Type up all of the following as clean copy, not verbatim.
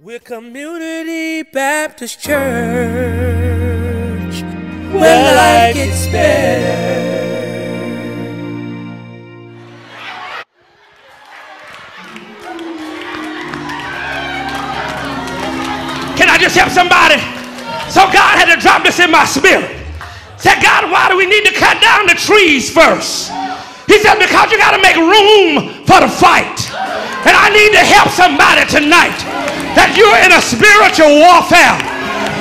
We're Community Baptist Church, where life gets better. Can I just help somebody? So God had to drop this in my spirit. Said, God, why do we need to cut down the trees first? He said, because you got to make room for the fight. And I need to help somebody tonight that you're in a spiritual warfare.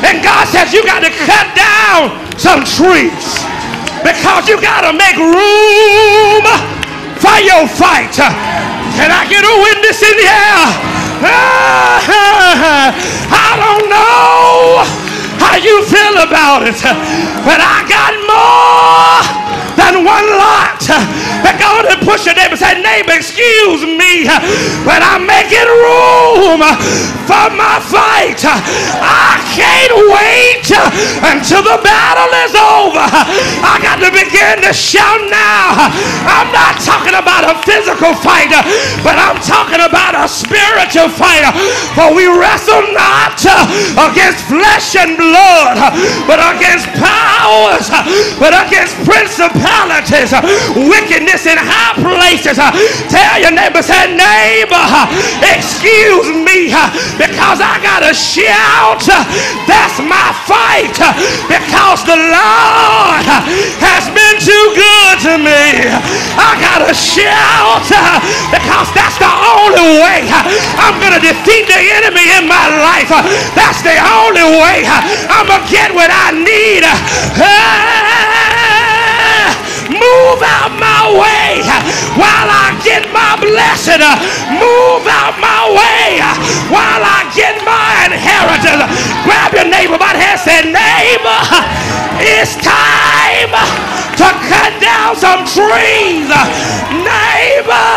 And God says you got to cut down some trees because you got to make room for your fight. Can I get a witness in here? I don't know how you feel about it, but I got more than one lot. But go and push your neighbor and say, neighbor, excuse me, but I'm making room for my fight. I can't wait until the battle is over. I got to begin to shout now. I'm not talking about a physical fight, but I'm talking about a spiritual fight. For we wrestle not against flesh and blood, but against powers, but against principalities, wickedness in high places. Tell your neighbor, say, neighbor, excuse me, because I gotta shout. That's my fight, because the Lord has been too good to me. I gotta shout, because that's the only way I'm gonna defeat the enemy in my life. That's the only way I'm gonna get what I need. Move out my way while I get my blessing. Move out my way while I get my inheritance. Grab your neighbor by the hand and say, neighbor, it's time to cut down some trees. Neighbor,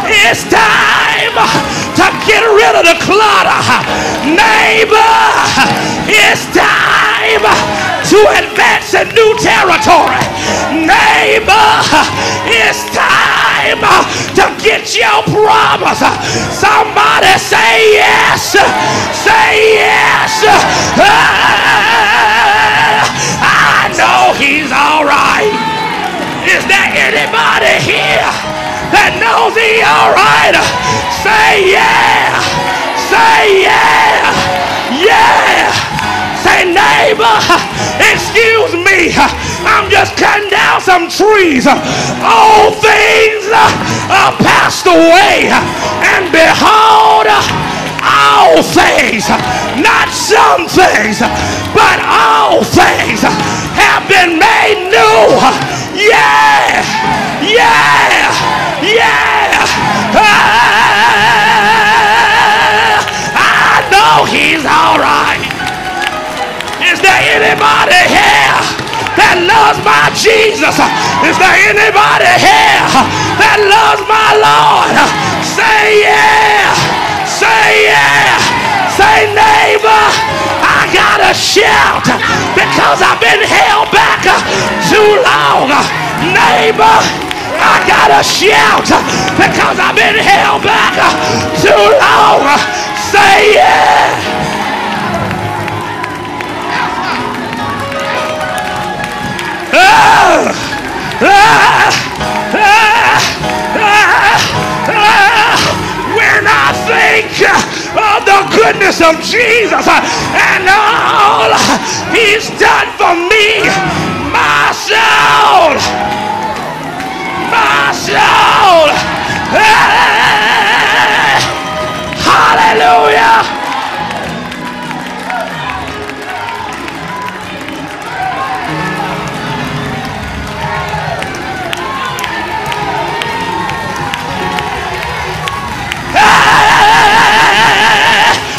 it's time to get rid of the clutter. Neighbor, it's time to advance in new territory. Neighbor, it's time to get your promise. Somebody say yes. Say yes. I know he's all right. Is there anybody here that knows he's all right? Say yeah. Say yeah. Yeah. Say, neighbor, excuse me, I'm just cutting down some trees. All things are passed away, and behold, all things, not some things, but all things have been made new. Yeah, yeah, yeah. I know he's all right. Is there anybody here that loves my Jesus? Is there anybody here that loves my Lord? Say yeah. Say yeah. Say, neighbor, I gotta shout because I've been held back too long. Neighbor, I gotta shout because I've been held back too long. Say yeah. When I think of the goodness of Jesus and all he's done for me, my soul, hallelujah.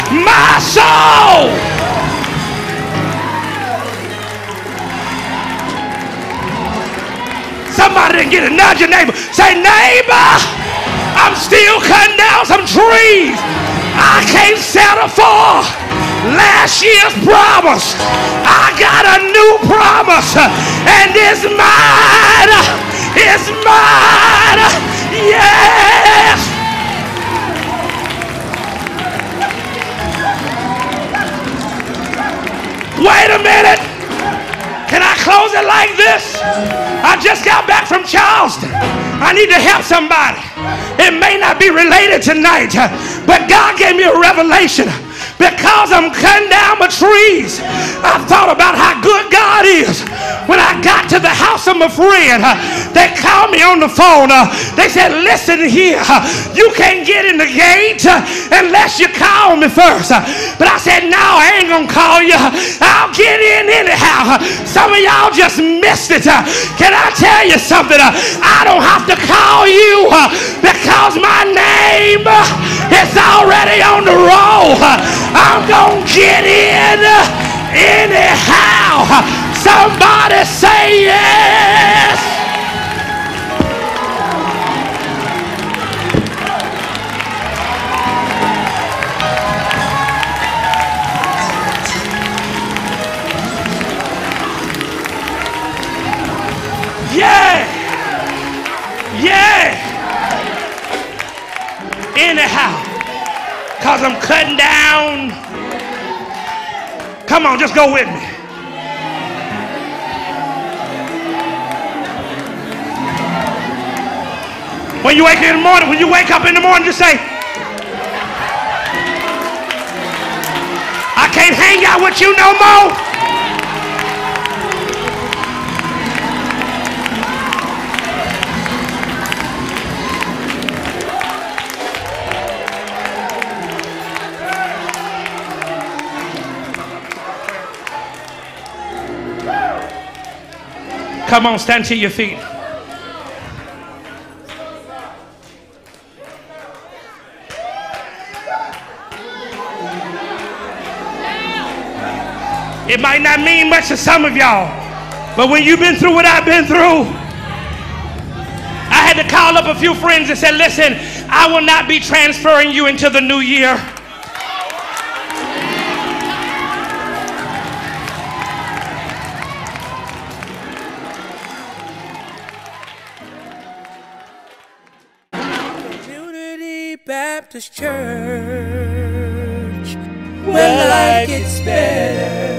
My soul. Somebody didn't get it. Nudge your neighbor. Say, neighbor, I'm still cutting down some trees. I can't settle for last year's promise. I got a new promise, and it's mine. It's mine. Yes. Wait a minute. Can I close it like this? I just got back from Charleston. I need to help somebody. It may not be related tonight, but God gave me a revelation. Because I'm cutting down my trees, I thought about how good God is. When I got to the house of my friend, they called me on the phone. They said, listen here, you can't get in the gate unless you call me first. But I said, no, I ain't gonna call you. I'll get in anyhow. Some of y'all just missed it. Can I tell you something? I don't have to call you because my name is already on the roll. I'm gonna get in anyhow. Somebody say yes. Yeah. Yeah. Anyhow. Because I'm cutting down. Come on, just go with me. When you wake up in the morning, just say, I can't hang out with you no more. Come on, stand to your feet. It might not mean much to some of y'all, but when you've been through what I've been through, I had to call up a few friends and say, listen, I will not be transferring you into the new year. Baptist Church, where life gets better.